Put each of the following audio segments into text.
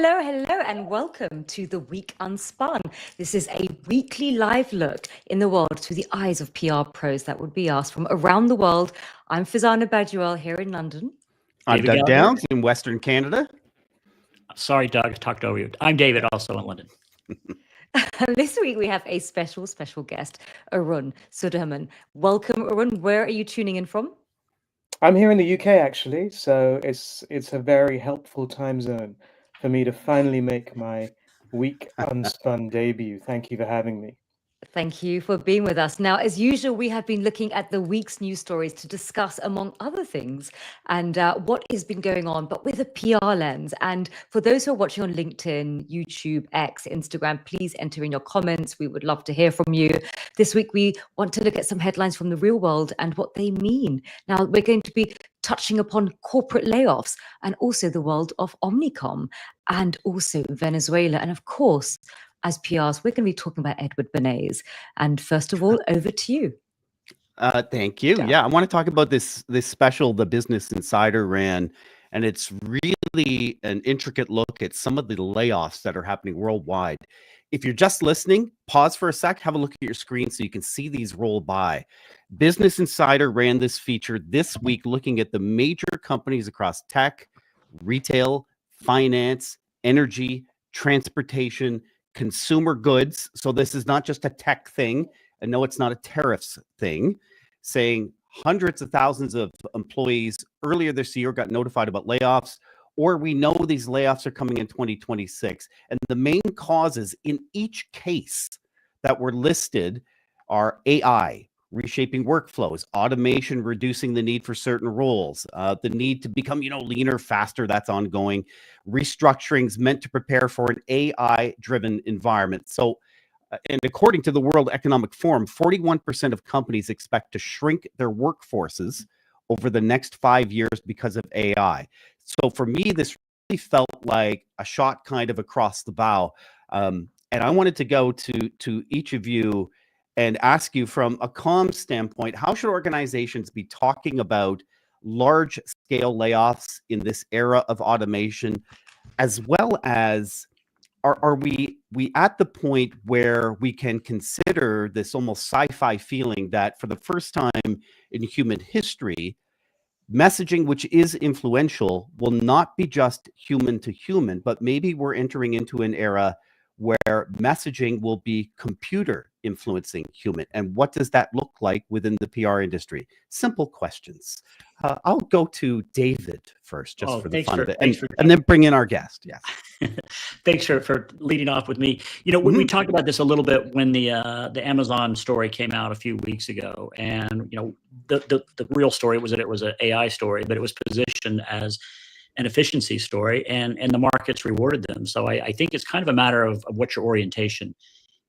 Hello, and welcome to the Week Unspun. This is a weekly live look in the world through the eyes of PR pros that would be asked from around the world. I'm Farzana Baduel here in London. I'm David Doug Gallagher. Downs in Western Canada. Sorry, Doug, I talked over you. I'm David, also in London. This week we have a special guest, Arun Suderman. Welcome, Arun. Where are you tuning in from? I'm here in the UK actually, so it's a very helpful time zone for me to finally make my Week Unspun debut. Thank you for having me. Thank you for being with us. Now, as usual, we have been looking at the week's news stories to discuss, among other things, and what has been going on, but with a PR lens. And for those who are watching on LinkedIn, YouTube, X, Instagram, please enter in your comments. We would love to hear from you. This week, we want to look at some headlines from the real world and what they mean. Now, we're going to be touching upon corporate layoffs and also the world of Omnicom and also Venezuela. And of course, as PRs, we're going to be talking about Edward Bernays. And first of all, over to you. Thank you. Yeah, I want to talk about this special the Business Insider ran, and it's really an intricate look at some of the layoffs that are happening worldwide. If you're just listening, pause for a sec, have a look at your screen so you can see these roll by. Business Insider ran this feature this week looking at the major companies across tech, retail, finance, energy, transportation, consumer goods. So this is not just a tech thing, and no, it's not a tariffs thing, saying hundreds of thousands of employees earlier this year got notified about layoffs, or we know these layoffs are coming in 2026. And the main causes in each case that were listed are AI, reshaping workflows, automation, reducing the need for certain roles, the need to become, leaner, faster, that's ongoing, restructurings meant to prepare for an AI-driven environment. So, and according to the World Economic Forum, 41% of companies expect to shrink their workforces over the next 5 years because of AI. So for me, this really felt like a shot kind of across the bow. And I wanted to go to each of you and ask you from a comms standpoint, how should organizations be talking about large scale layoffs in this era of automation, as well as are we at the point where we can consider this almost sci-fi feeling that for the first time in human history, messaging which is influential will not be just human to human, but maybe we're entering into an era where messaging will be computer influencing human. And what does that look like within the PR industry? Simple questions. I'll go to David first, just for the fun of it, and then bring in our guest. Yes. Thanks for leading off with me. We talked about this a little bit when the Amazon story came out a few weeks ago, and the real story was that it was an AI story, but it was positioned as an efficiency story, and the markets rewarded them. So I think it's kind of a matter of what your orientation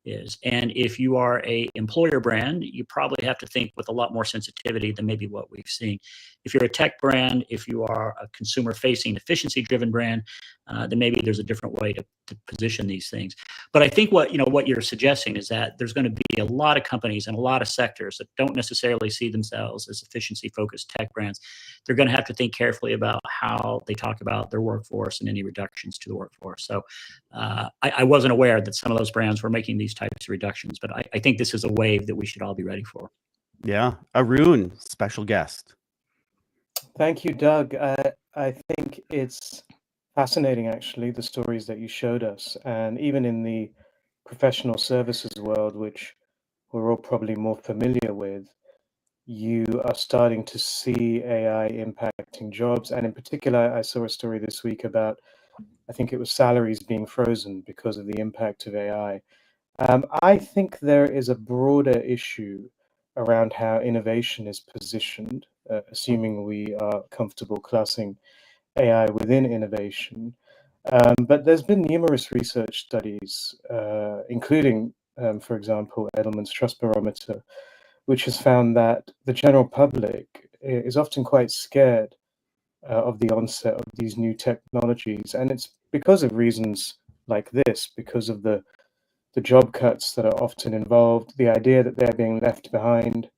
is. And if you are a employer brand, you probably have to think with a lot more sensitivity than maybe what we've seen. If you're a tech brand, if you are a consumer-facing, efficiency-driven brand, then maybe there's a different way to position these things. But I think what you're suggesting is that there's going to be a lot of companies and a lot of sectors that don't necessarily see themselves as efficiency-focused tech brands. They're going to have to think carefully about how they talk about their workforce and any reductions to the workforce. So I wasn't aware that some of those brands were making these types of reductions, but I think this is a wave that we should all be ready for. Yeah. Arun, special guest. Thank you, Doug. I think it's fascinating, actually, the stories that you showed us. And even in the professional services world, which we're all probably more familiar with, you are starting to see AI impacting jobs. And in particular, I saw a story this week about, I think it was salaries being frozen because of the impact of AI. I think there is a broader issue around how innovation is positioned, assuming we are comfortable classing AI within innovation. But there's been numerous research studies, including, for example, Edelman's Trust Barometer, which has found that the general public is often quite scared of the onset of these new technologies. And it's because of reasons like this, because of the job cuts that are often involved, the idea that they're being left behind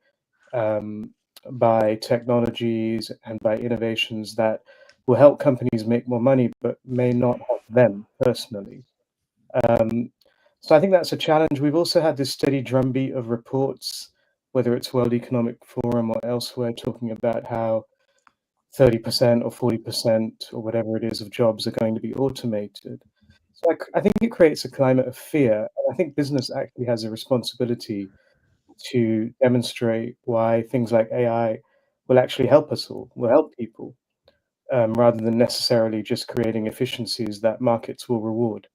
by technologies and by innovations that will help companies make more money, but may not have them personally. So I think that's a challenge. We've also had this steady drumbeat of reports, whether it's World Economic Forum or elsewhere, talking about how 30% or 40% or whatever it is of jobs are going to be automated. So I think it creates a climate of fear. And I think business actually has a responsibility to demonstrate why things like AI will actually help us all, will help people, rather than necessarily just creating efficiencies that markets will reward.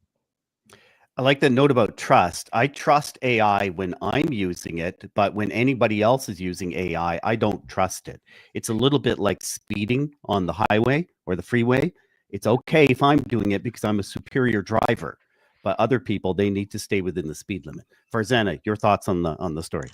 I like the note about trust. I trust AI when I'm using it, but when anybody else is using AI, I don't trust it. It's a little bit like speeding on the highway or the freeway. It's okay if I'm doing it because I'm a superior driver, but other people, they need to stay within the speed limit. Farzana, your thoughts on the story?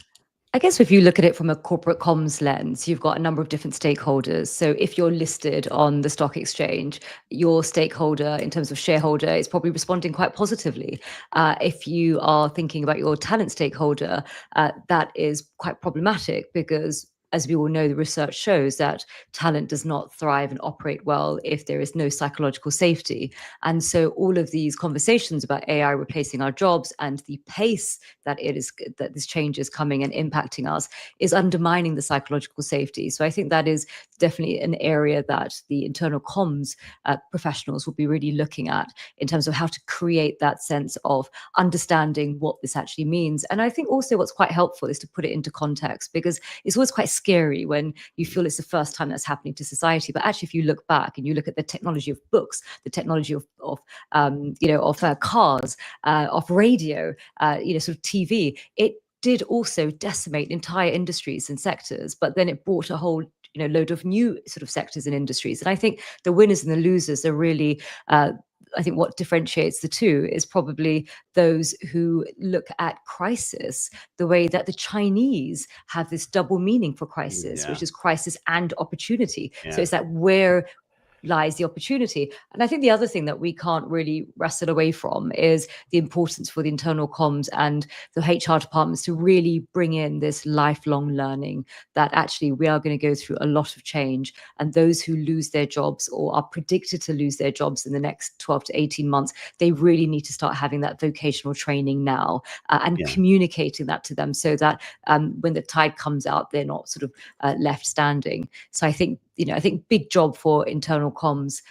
I guess if you look at it from a corporate comms lens, you've got a number of different stakeholders. So if you're listed on the stock exchange, your stakeholder in terms of shareholder is probably responding quite positively. If you are thinking about your talent stakeholder, that is quite problematic because, as we all know, the research shows that talent does not thrive and operate well if there is no psychological safety. And so all of these conversations about AI replacing our jobs and the pace that this change is coming and impacting us is undermining the psychological safety. So I think that is definitely an area that the internal comms professionals will be really looking at in terms of how to create that sense of understanding what this actually means. And I think also what's quite helpful is to put it into context, because it's always quite scary when you feel it's the first time that's happening to society. But actually, if you look back and you look at the technology of books, the technology of cars, of radio, sort of TV, it did also decimate entire industries and sectors, but then it brought a whole load of new sort of sectors and industries. And I think the winners and the losers are really I think what differentiates the two is probably those who look at crisis the way that the Chinese have this double meaning for crisis, which is crisis and opportunity. So it's that where lies the opportunity. And I think the other thing that we can't really wrestle away from is the importance for the internal comms and the HR departments to really bring in this lifelong learning, that actually we are going to go through a lot of change, and those who lose their jobs or are predicted to lose their jobs in the next 12 to 18 months, they really need to start having that vocational training now and communicating that to them so that when the tide comes out, they're not sort of left standing. So I think big job for internal comms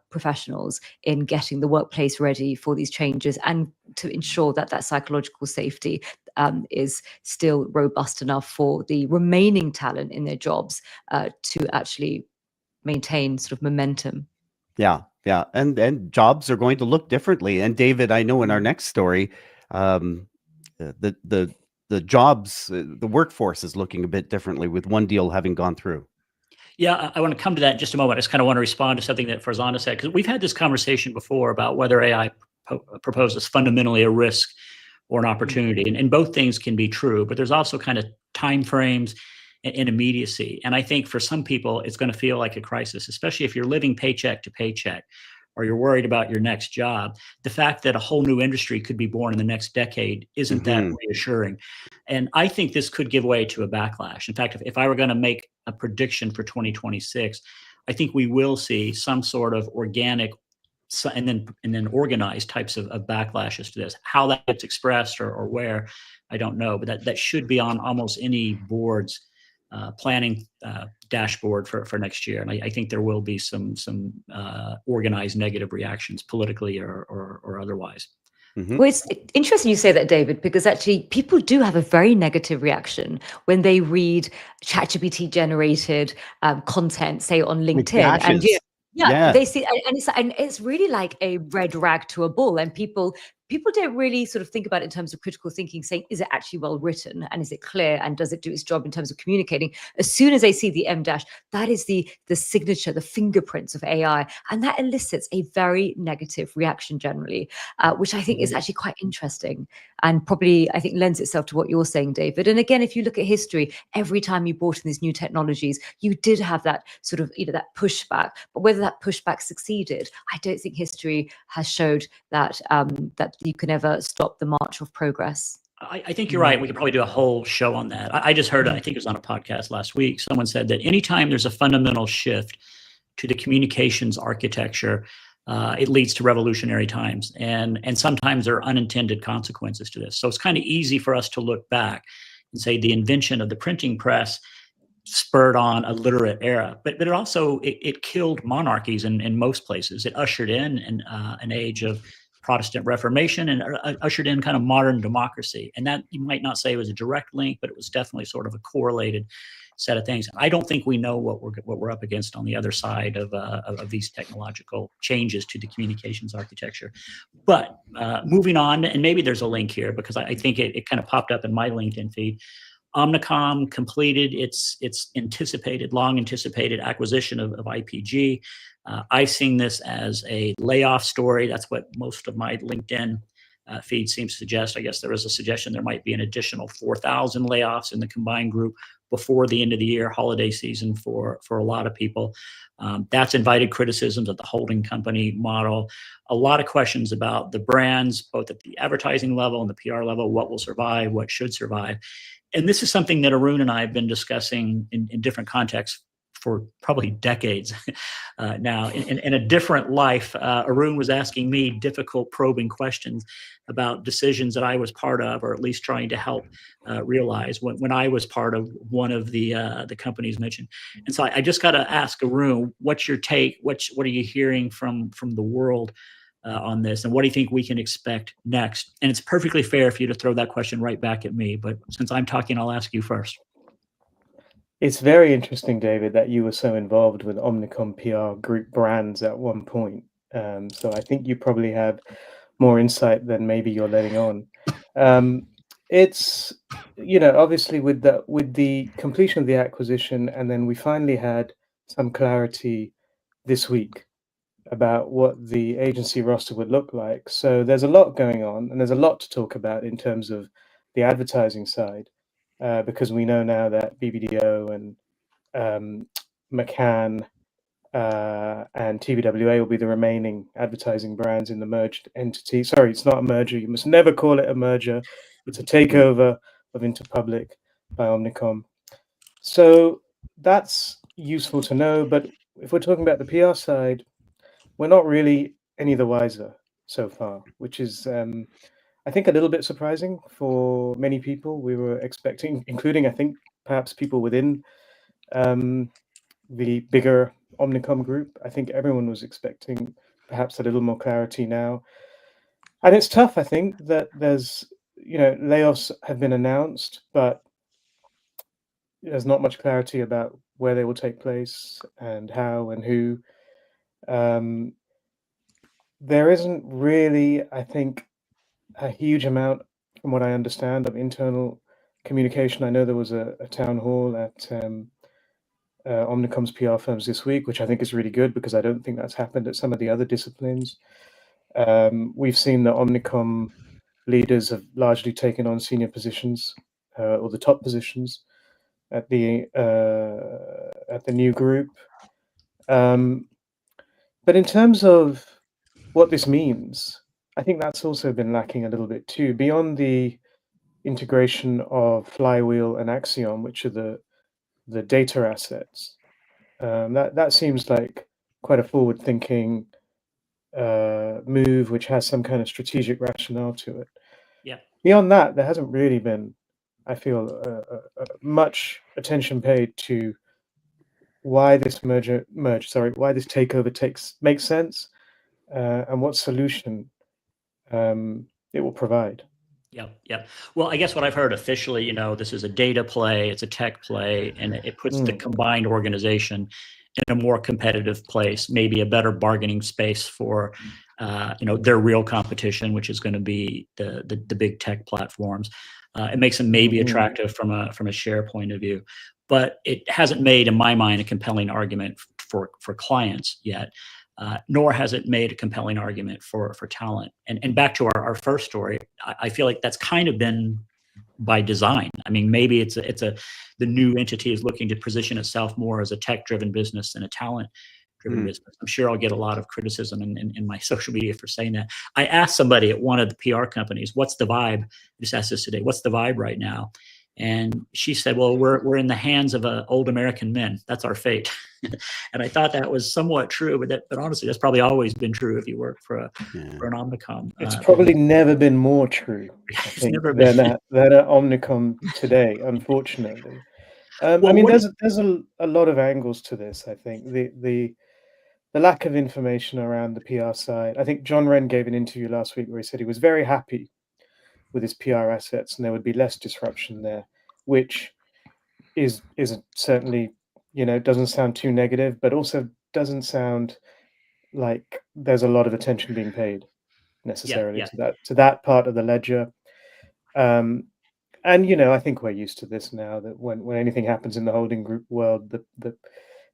professionals in getting the workplace ready for these changes and to ensure that that psychological safety is still robust enough for the remaining talent in their jobs to actually maintain sort of momentum. Yeah. And jobs are going to look differently. And David, I know in our next story, the jobs, the workforce is looking a bit differently with one deal having gone through. Yeah, I want to come to that in just a moment. I just kind of want to respond to something that Farzana said, because we've had this conversation before about whether AI proposes fundamentally a risk or an opportunity. And both things can be true, but there's also kind of time frames and immediacy. And I think for some people, it's going to feel like a crisis, especially if you're living paycheck to paycheck or you're worried about your next job. The fact that a whole new industry could be born in the next decade isn't that reassuring. And I think this could give way to a backlash. In fact, if I were going to make a prediction for 2026, I think we will see some sort of organic and then organized types of backlashes to this. How that gets expressed or where, I don't know, but that should be on almost any board's planning dashboard for next year. And I think there will be some organized negative reactions politically or otherwise. Well, it's interesting you say that, David, because actually people do have a very negative reaction when they read ChatGPT generated content, say on LinkedIn, and they see, and it's really like a red rag to a bull, and people don't really sort of think about it in terms of critical thinking, saying, is it actually well written and is it clear and does it do its job in terms of communicating? As soon as they see the M dash, that is the signature, the fingerprints of AI, and that elicits a very negative reaction generally, which I think is actually quite interesting and probably I think lends itself to what you're saying, David. And again, if you look at history, every time you brought in these new technologies, you did have that sort of that pushback. But whether that pushback succeeded, I don't think history has showed that that you can ever stop the march of progress. I think you're right. We could probably do a whole show on that. I just heard, I think it was on a podcast last week, someone said that anytime there's a fundamental shift to the communications architecture, it leads to revolutionary times. And sometimes there are unintended consequences to this. So it's kind of easy for us to look back and say the invention of the printing press spurred on a literate era, but it also it killed monarchies in most places. It ushered in an age of Protestant Reformation and ushered in kind of modern democracy. And that you might not say was a direct link, but it was definitely sort of a correlated set of things. I don't think we know what we're up against on the other side of these technological changes to the communications architecture. But moving on, and maybe there's a link here because I think it kind of popped up in my LinkedIn feed. Omnicom completed its long anticipated acquisition of IPG. I've seen this as a layoff story. That's what most of my LinkedIn feed seems to suggest. I guess there was a suggestion there might be an additional 4,000 layoffs in the combined group before the end of the year, holiday season for a lot of people. That's invited criticisms of the holding company model. A lot of questions about the brands, both at the advertising level and the PR level, what will survive, what should survive. And this is something that Arun and I have been discussing in different contexts for probably decades now. In a different life, Arun was asking me difficult probing questions about decisions that I was part of, or at least trying to help realize when I was part of one of the companies mentioned. And so I just got to ask Arun, what's your take? What are you hearing from the world on this, and what do you think we can expect next? And it's perfectly fair for you to throw that question right back at me, but since I'm talking, I'll ask you first. It's very interesting, David, that you were so involved with Omnicom PR group brands at one point. So I think you probably have more insight than maybe you're letting on. It's, obviously with the completion of the acquisition, and then we finally had some clarity this week about what the agency roster would look like. So there's a lot going on, and there's a lot to talk about in terms of the advertising side, because we know now that BBDO and McCann and TBWA will be the remaining advertising brands in the merged entity. Sorry, it's not a merger. You must never call it a merger. It's a takeover of Interpublic by Omnicom. So that's useful to know. But if we're talking about the PR side, we're not really any the wiser so far, which is, I think, a little bit surprising for many people. We were expecting, including, I think, perhaps people within the bigger Omnicom group. I think everyone was expecting perhaps a little more clarity now. And it's tough, I think, that there's, layoffs have been announced, but there's not much clarity about where they will take place and how and who. There isn't really, I think, a huge amount, from what I understand, of internal communication. I know there was a town hall at Omnicom's PR firms this week, which I think is really good because I don't think that's happened at some of the other disciplines. We've seen that Omnicom leaders have largely taken on senior positions or the top positions at the new group. But in terms of what this means, I think that's also been lacking a little bit too. Beyond the integration of Flywheel and Axiom, which are the data assets, that seems like quite a forward-thinking move, which has some kind of strategic rationale to it. Yeah. Beyond that, there hasn't really been, I feel, much attention paid to why this why this takeover makes sense, and what solution it will provide. Yeah. Well, I guess what I've heard officially, this is a data play, it's a tech play, and it puts the combined organization in a more competitive place, maybe a better bargaining space for, their real competition, which is going to be the big tech platforms. It makes them maybe attractive from a share point of view, but it hasn't made, in my mind, a compelling argument for clients yet. Nor has it made a compelling argument for talent. And back to our first story, I feel like that's kind of been by design. I mean, maybe the new entity is looking to position itself more as a tech-driven business than a talent-driven business. I'm sure I'll get a lot of criticism in my social media for saying that. I asked somebody at one of the PR companies, "What's the vibe?" I just asked this today. "What's the vibe right now?" And she said, "Well, we're in the hands of old American men. That's our fate." And I thought that was somewhat true, but honestly, that's probably always been true if you work for an Omnicom. It's probably never been more true, I think, than at Omnicom today, unfortunately. I mean, there's a lot of angles to this. I think the lack of information around the PR side. I think John Wren gave an interview last week where he said he was very happy with his PR assets and there would be less disruption there, which is certainly, doesn't sound too negative, but also doesn't sound like there's a lot of attention being paid necessarily to that part of the ledger. And I think we're used to this now, that when anything happens in the holding group world, the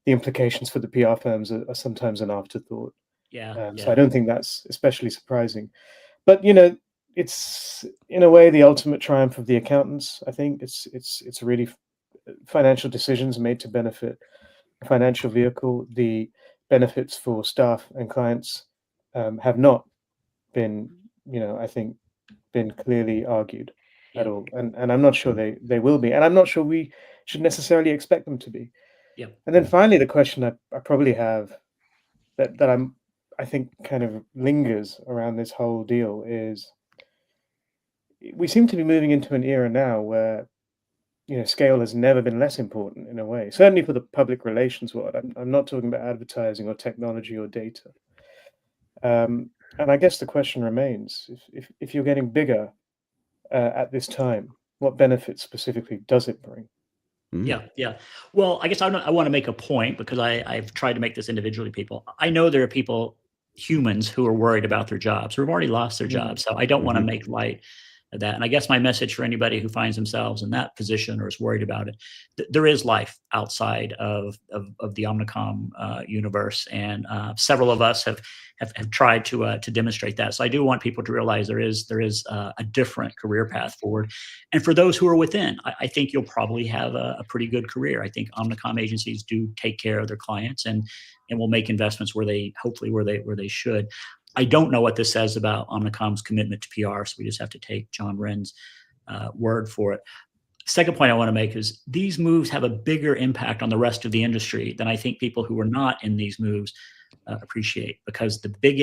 implications for the PR firms are sometimes an afterthought. So I don't think that's especially surprising. But it's in a way the ultimate triumph of the accountants. I think it's really financial decisions made to benefit a financial vehicle. The benefits for staff and clients have not been, I think, been clearly argued at all, and I'm not sure they will be, and I'm not sure we should necessarily expect them to be. And then finally, the question I probably have that I think kind of lingers around this whole deal is, we seem to be moving into an era now where scale has never been less important in a way. Certainly for the public relations world. I'm not talking about advertising or technology or data. And I guess the question remains: if you're getting bigger at this time, what benefits specifically does it bring? Yeah. Well, I guess I want to make a point, because I've tried to make this individually. People, I know there are humans who are worried about their jobs, who have already lost their jobs. So I don't want to make light of that. And I guess my message for anybody who finds themselves in that position or is worried about it, there is life outside of the Omnicom universe, and several of us have tried to demonstrate that. So I do want people to realize there is a different career path forward. And for those who are within, I think you'll probably have a pretty good career. I think Omnicom agencies do take care of their clients and will make investments where they should. I don't know what this says about Omnicom's commitment to PR, so we just have to take John Wren's word for it. Second point I want to make is these moves have a bigger impact on the rest of the industry than I think people who are not in these moves appreciate, because the big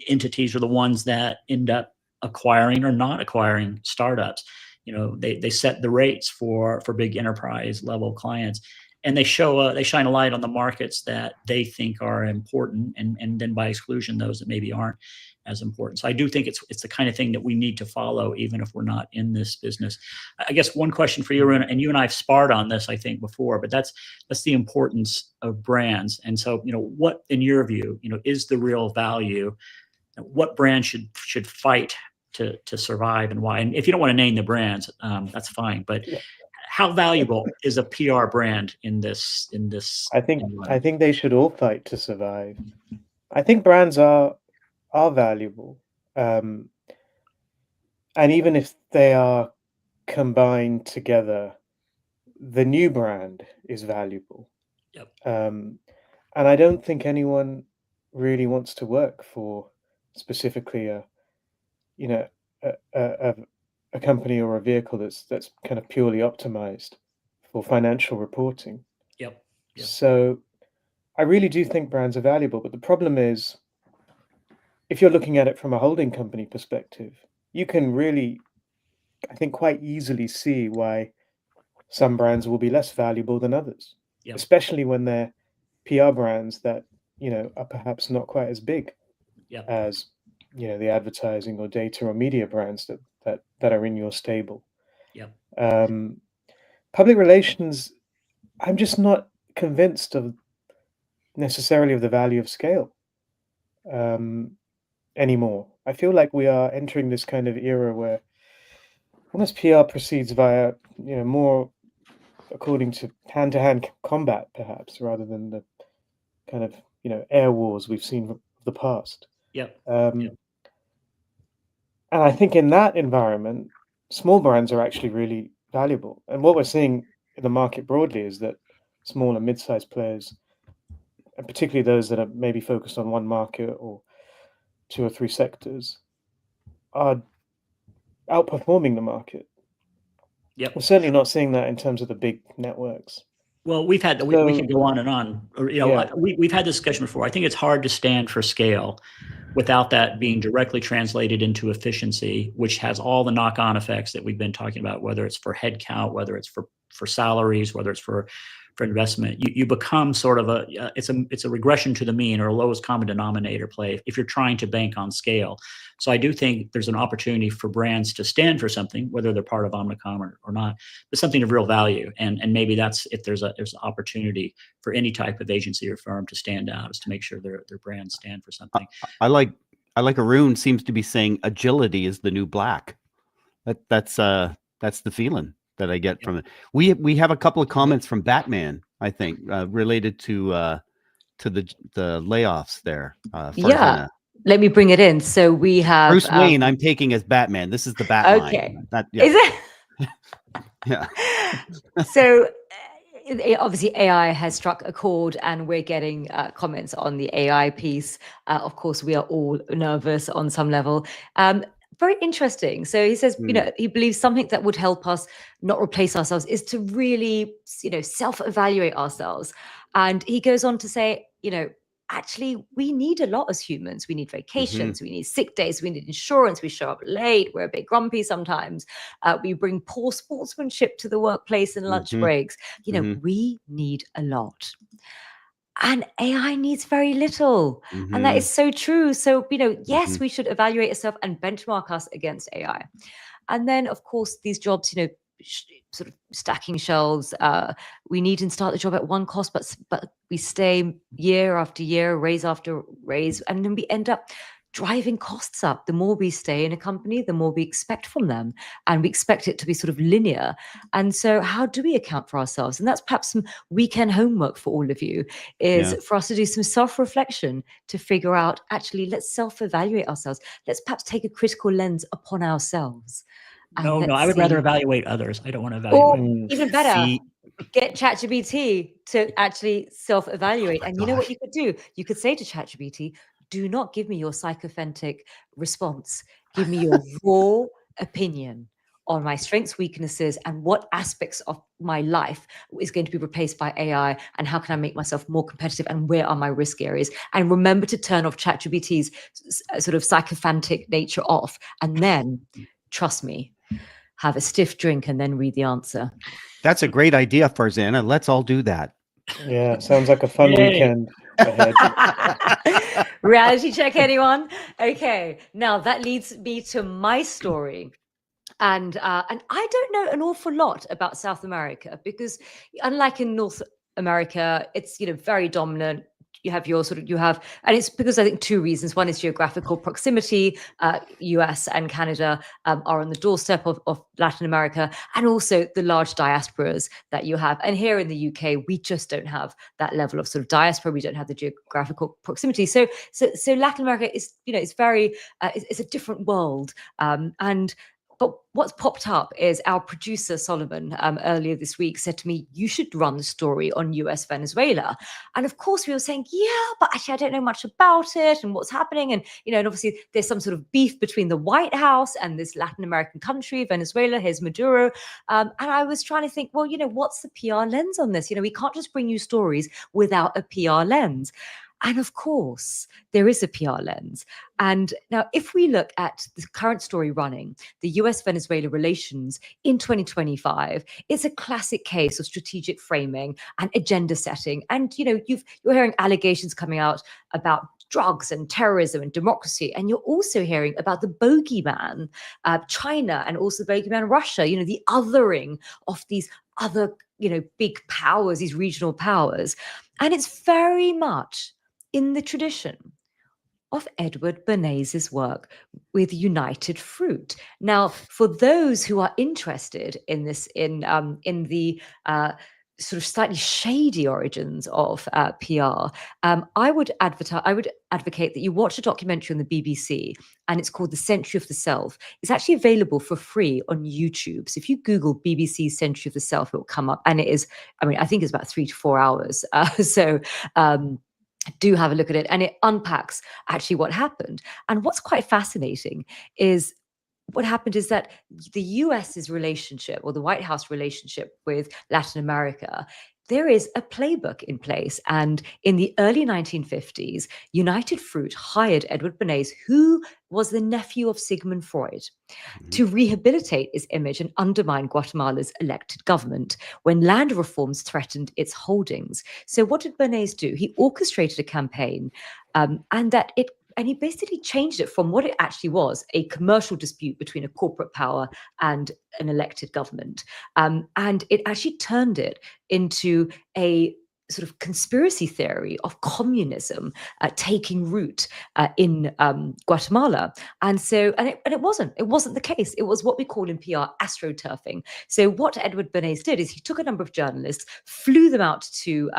entities are the ones that end up acquiring or not acquiring startups. They set the rates for big enterprise level clients, and they shine a light on the markets that they think are important, and then by exclusion those that maybe aren't as important. So I do think it's the kind of thing that we need to follow, even if we're not in this business. I guess one question for you, and you and I have sparred on this, I think, before, but that's the importance of brands. And so, what, in your view, is the real value? What brand should fight to survive, and why? And if you don't want to name the brands, that's fine. But how valuable is a PR brand in this? I think they should all fight to survive. I think brands are valuable, and even if they are combined together, the new brand is valuable. And I don't think anyone really wants to work for specifically a company or a vehicle that's kind of purely optimized for financial reporting. So I really do think brands are valuable, but the problem is, if you're looking at it from a holding company perspective, you can really, I think, quite easily see why some brands will be less valuable than others, especially when they're PR brands that are perhaps not quite as big as the advertising or data or media brands that are in your stable. Public relations, I'm just not convinced necessarily of the value of scale anymore. I feel like we are entering this kind of era where almost PR proceeds via more according to hand-to-hand combat, perhaps, rather than the kind of air wars we've seen from the past. And I think in that environment, small brands are actually really valuable. And what we're seeing in the market broadly is that small and mid-sized players, and particularly those that are maybe focused on one market or 2 or 3 sectors, are outperforming the market. We're certainly not seeing that in terms of the big networks. Well, we could go on and on. Or, we've had this discussion before. I think it's hard to stand for scale without that being directly translated into efficiency, which has all the knock-on effects that we've been talking about, whether it's for headcount, whether it's for salaries, whether it's for investment. You become sort of it's a regression to the mean or a lowest common denominator play if you're trying to bank on scale. So I do think there's an opportunity for brands to stand for something, whether they're part of Omnicom or not, but something of real value. And maybe that's if there's an opportunity for any type of agency or firm to stand out, is to make sure their brands stand for something. I like Arun seems to be saying agility is the new black. That's the feeling that I get from it. We have a couple of comments from Batman, I think, related to the layoffs there. Farzana. Let me bring it in. So we have Bruce Wayne. I'm taking as Batman. This is the Batman. Okay. Is it? Yeah. So obviously AI has struck a chord, and we're getting comments on the AI piece. Of course, we are all nervous on some level. Very interesting. So he says, he believes something that would help us not replace ourselves is to really, self-evaluate ourselves. And he goes on to say, actually, we need a lot as humans. We need vacations, we need sick days, we need insurance, we show up late, we're a bit grumpy sometimes. We bring poor sportsmanship to the workplace and lunch breaks. We need a lot. And AI needs very little. And that is so true. So, yes, we should evaluate ourselves and benchmark us against AI. And then, of course, these jobs, sort of stacking shelves. We need to start the job at one cost, but we stay year after year, raise after raise, and then we end up driving costs up. The more we stay in a company, the more we expect from them, and we expect it to be sort of linear. And so how do we account for ourselves? And that's perhaps some weekend homework for all of you, is for us to do some self-reflection to figure out, actually, let's self-evaluate ourselves. Let's perhaps take a critical lens upon ourselves. No, I would rather evaluate others. I don't want to evaluate. Or even better, get ChatGPT to actually self-evaluate. And you know what you could do? You could say to ChatGPT, do not give me your psychophantic response. Give me your raw opinion on my strengths, weaknesses, and what aspects of my life is going to be replaced by AI, and how can I make myself more competitive, and where are my risk areas? And remember to turn off ChatGPT's sort of psychophantic nature off. And then, trust me, have a stiff drink and then read the answer. That's a great idea, Farzana. Let's all do that. Yeah, sounds like a fun weekend ahead. Reality check, anyone? Okay, now that leads me to my story. And I don't know an awful lot about South America, because unlike in North America, it's very dominant. You have and it's because I think two reasons. One is geographical proximity. US and Canada are on the doorstep of Latin America, and also the large diasporas that you have. And here in the UK, we just don't have that level of sort of diaspora. We don't have the geographical proximity. So Latin America is, it's very, it's a different world. But what's popped up is our producer, Solomon, earlier this week said to me, you should run the story on US Venezuela. And of course we were saying, yeah, but actually I don't know much about it and what's happening. And, and obviously there's some sort of beef between the White House and this Latin American country, Venezuela. Here's Maduro. And I was trying to think, well, what's the PR lens on this? We can't just bring you stories without a PR lens. And of course, there is a PR lens. And now, if we look at the current story running, the US-Venezuela relations in 2025, it's a classic case of strategic framing and agenda setting. And, you're hearing allegations coming out about drugs and terrorism and democracy. And you're also hearing about the bogeyman, China, and also the bogeyman Russia, the othering of these other, big powers, these regional powers. And it's very much in the tradition of Edward Bernays' work with United Fruit. Now, for those who are interested in this, in the sort of slightly shady origins of PR, I would advocate that you watch a documentary on the BBC, and it's called The Century of the Self. It's actually available for free on YouTube. So if you Google BBC Century of the Self, it will come up, and it is, I think it's about 3 to 4 hours. Do have a look at it, and it unpacks actually what happened. And what's quite fascinating is what happened is that the US's relationship, or the White House relationship with Latin America, there is a playbook in place. And in the early 1950s, United Fruit hired Edward Bernays, who was the nephew of Sigmund Freud, to rehabilitate its image and undermine Guatemala's elected government when land reforms threatened its holdings. So what did Bernays do? He orchestrated a campaign, and he basically changed it from what it actually was, a commercial dispute between a corporate power and an elected government. And it actually turned it into a sort of conspiracy theory of communism taking root in Guatemala. And it wasn't the case. It was what we call in PR astroturfing. So what Edward Bernays did is he took a number of journalists, flew them out to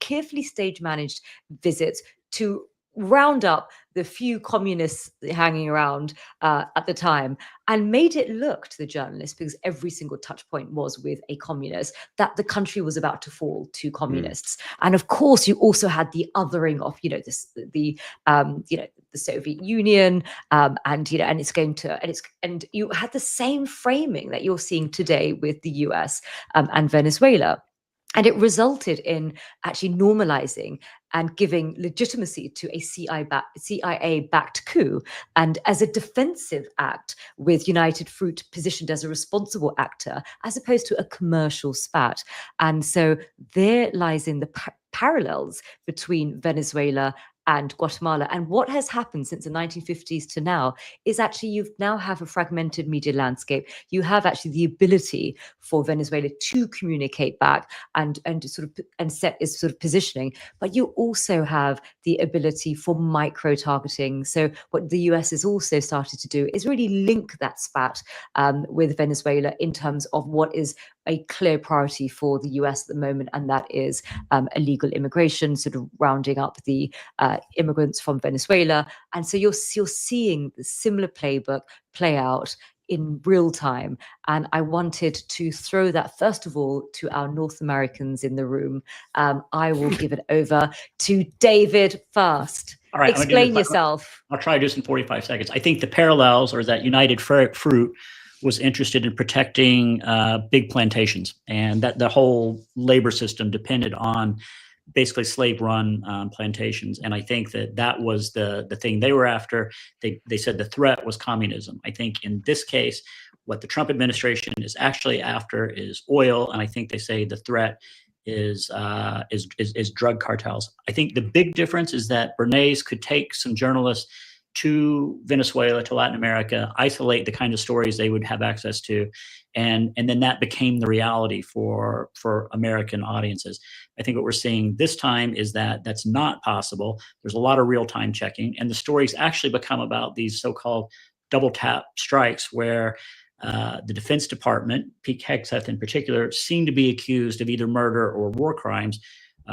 carefully stage managed visits to round up the few communists hanging around at the time, and made it look to the journalists, because every single touch point was with a communist, that the country was about to fall to communists. And of course, you also had the othering of, the Soviet Union, and you had the same framing that you're seeing today with the US and Venezuela. And it resulted in actually normalizing and giving legitimacy to a CIA-backed coup, and as a defensive act, with United Fruit positioned as a responsible actor as opposed to a commercial spat. And so there lies in the parallels between Venezuela and Guatemala. And what has happened since the 1950s to now is actually you now have a fragmented media landscape. You have actually the ability for Venezuela to communicate back and set its sort of positioning, but you also have the ability for micro targeting. So what the US has also started to do is really link that spat with Venezuela in terms of what is a clear priority for the US at the moment, and that is illegal immigration, sort of rounding up the immigrants from Venezuela. And so you're seeing the similar playbook play out in real time. And I wanted to throw that, first of all, to our North Americans in the room. I will give it over to David first. All right, explain yourself. I'll try to do this in 45 seconds. I think the parallels are that United Fruit was interested in protecting big plantations, and that the whole labor system depended on basically slave-run plantations. And I think that was the thing they were after. They said the threat was communism. I think in this case, what the Trump administration is actually after is oil, and I think they say the threat is drug cartels. I think the big difference is that Bernays could take some journalists to Venezuela, to Latin America, isolate the kind of stories they would have access to, and then that became the reality for American audiences. I think what we're seeing this time is that that's not possible. There's a lot of real-time checking, and the stories actually become about these so-called double tap strikes, where the Defense Department, Pete Hegseth in particular, seem to be accused of either murder or war crimes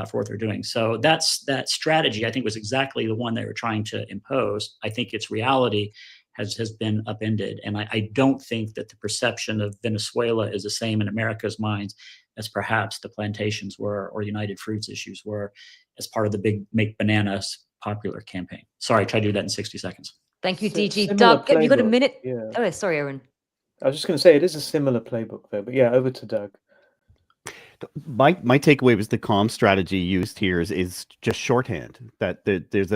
for what they're doing. So that strategy, I think, was exactly the one they were trying to impose. I think its reality has been upended. And I don't think that the perception of Venezuela is the same in America's minds as perhaps the plantations were, or United Fruit's issues were, as part of the big Make Bananas popular campaign. Sorry, I tried to do that in 60 seconds. Thank you, DG. Doug, have you got a minute? Yeah. Oh, sorry, Aaron. I was just going to say it is a similar playbook though, but yeah, over to Doug. My takeaway was the comm strategy used here is just shorthand. That there's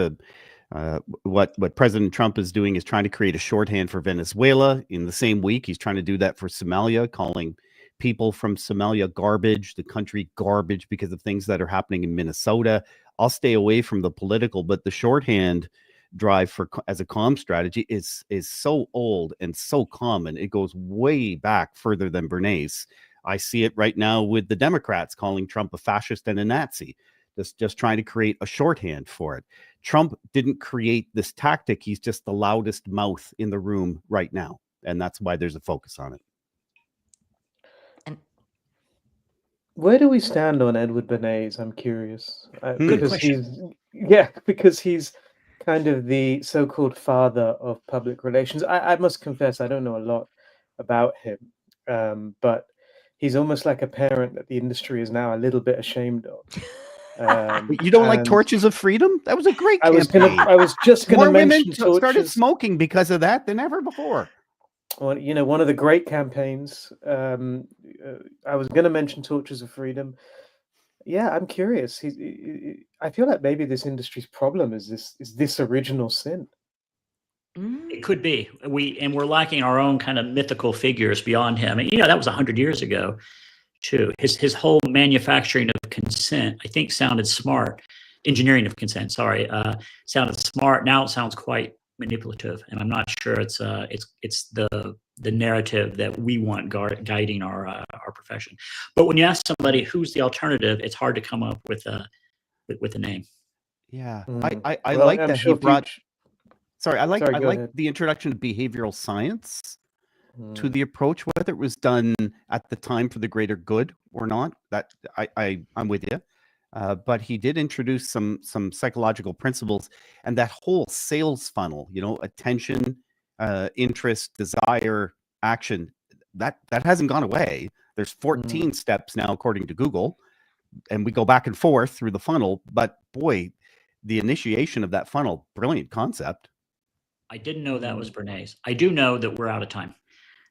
what President Trump is doing is trying to create a shorthand for Venezuela. In the same week, he's trying to do that for Somalia, calling people from Somalia garbage, the country garbage, because of things that are happening in Minnesota. I'll stay away from the political, but the shorthand drive as a comm strategy is so old and so common. It goes way back, further than Bernays. I see it right now with the Democrats calling Trump a fascist and a Nazi, just trying to create a shorthand for it. Trump didn't create this tactic. He's just the loudest mouth in the room right now. And that's why there's a focus on it. And where do we stand on Edward Bernays? I'm curious. Good question. Because he's kind of the so-called father of public relations. I must confess, I don't know a lot about him, but he's almost like a parent that the industry is now a little bit ashamed of. You don't like Torches of Freedom? That was a great campaign. I was just going to mention women started smoking because of that than ever before. Well, one of the great campaigns. I was going to mention Torches of Freedom. Yeah, I'm curious. I feel like maybe this industry's problem is this original sin. It could be. We're lacking our own kind of mythical figures beyond him. And, that was 100 years ago, too. His whole manufacturing of consent, I think, sounded smart. Engineering of consent, sorry, sounded smart. Now it sounds quite manipulative, and I'm not sure it's the narrative that we want guiding our profession. But when you ask somebody who's the alternative, it's hard to come up with a name. Yeah, Mm. I Well, like I'm that sure he brought. future. Sorry, I Sorry, go like ahead. the introduction of behavioral science to Mm. the approach, whether it was done at the time for the greater good or not. That I'm with you. But he did introduce some psychological principles, and that whole sales funnel, attention, interest, desire, action, that hasn't gone away. There's 14 steps now, according to Google, and we go back and forth through the funnel. But boy, the initiation of that funnel, brilliant concept. I didn't know that was Bernays. I do know that we're out of time.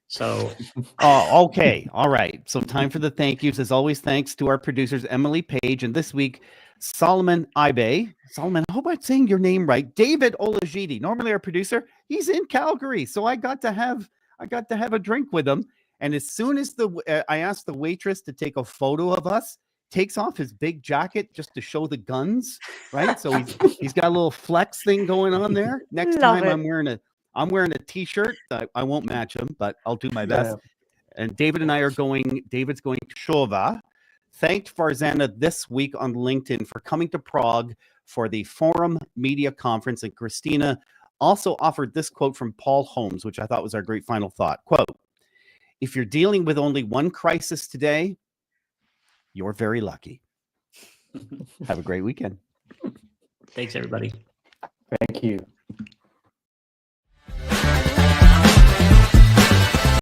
So, Oh, okay. All right. So time for the thank yous. As always, thanks to our producers, Emily Page, and this week, Solomon Ibe. Solomon, I hope I'm saying your name right. David Olajidi, normally our producer, he's in Calgary. So I got to have a drink with him. And as soon as I asked the waitress to take a photo of us, takes off his big jacket just to show the guns, right? So he's got a little flex thing going on there. Next Love time it. I'm wearing a t-shirt. I won't match him, but I'll do my best. Yeah. And David and I are going, David's going to Shova. Thanked Farzana this week on LinkedIn for coming to Prague for the Forum Media Conference. And Christina also offered this quote from Paul Holmes, which I thought was our great final thought. Quote, if you're dealing with only one crisis today, you're very lucky. Have a great weekend. thanks, everybody. Thank you.